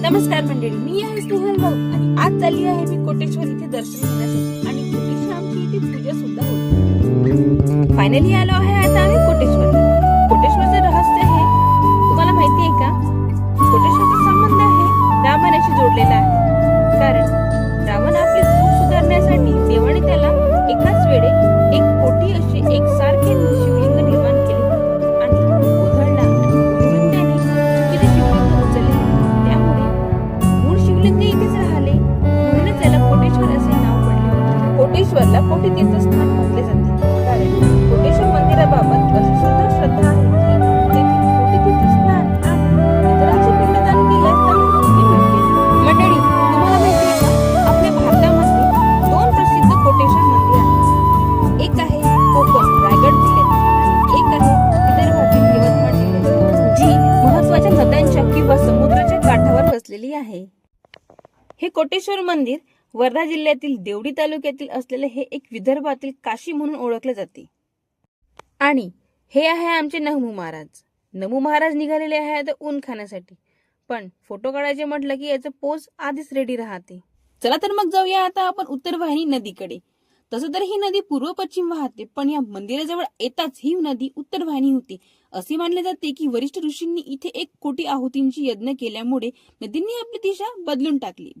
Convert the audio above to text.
नमस्कार मंडळी, मी आहे स्नेहल भाऊ आणि आज चालली आहे मी कोटेश्वर इथे दर्शन घेण्यासाठी आणि कोटेश्वर आमची इथे पूजा सुद्धा होती। फायनली आलो आहे आता आम्ही कोटेश्वरला। कोटेश्वरचे रहस्य हे तुम्हाला माहिती आहे का? कोटेश्वरचा संबंध आहे रामायणाशी जोडलेला आहे, कारण रावण आपली चूक सुधारण्यासाठी देवाने त्याला एकाच वेळे 1 कोटी असे एकसारखे शिवलिंग निर्माण केले आणि उधळला म्हणून त्याने चुकीचे शिवलिंग उचलले। त्यामुळे मूळ शिवलिंग इथेच राहिले, म्हणूनच त्याला कोटेश्वर असे नाव पडले। कोटेश्वरला कोटी तीर्थस्थान म्हटले जाते, कारण कोटेश्वर मंदिराबाबत अशी सुंदर श्रद्धा आहे की तेथे कोटी तीर्थस्नान आणि पितरांचे पिंडदान केल्यास त्यांना मुक्ती मिळते। मंडळी, तुम्हाला माहिती आहे का, आपल्या भारतामध्ये 2 प्रसिद्ध कोटेश्वर मंदिर आहेत। एक आहे कोकण रायगड जिल्ह्यात आणि एक आहे विदर्भातील यवतमाळ जिल्ह्यात, जी महत्त्वाच्या नद्यांच्या किंवा समुद्राच्या काठावर वसलेली आहे। हे कोटेश्वर मंदिर वर्धा जिल्ह्यातील देवडी तालुक्यातील असलेले हे एक विदर्भातील काशी म्हणून ओळखले जाते। आणि हे आहे आमचे नमू महाराज। नमू महाराज निघालेले आहे आता ऊन खाण्यासाठी, पण फोटो काढायचे म्हटलं की याचं पोज आधीच रेडी राहते। चला तर मग जाऊया आता आपण उत्तर वाहिनी नदीकडे। तसं तर ही नदी पूर्व पश्चिम वाहते, पण या मंदिराजवळ येताच ही नदी उत्तर वाहिनी होती। असे मानले जाते की वरिष्ठ ऋषींनी इथे 1 कोटी आहुतींची यज्ञ केल्यामुळे नदींनी आपली दिशा बदलून टाकली।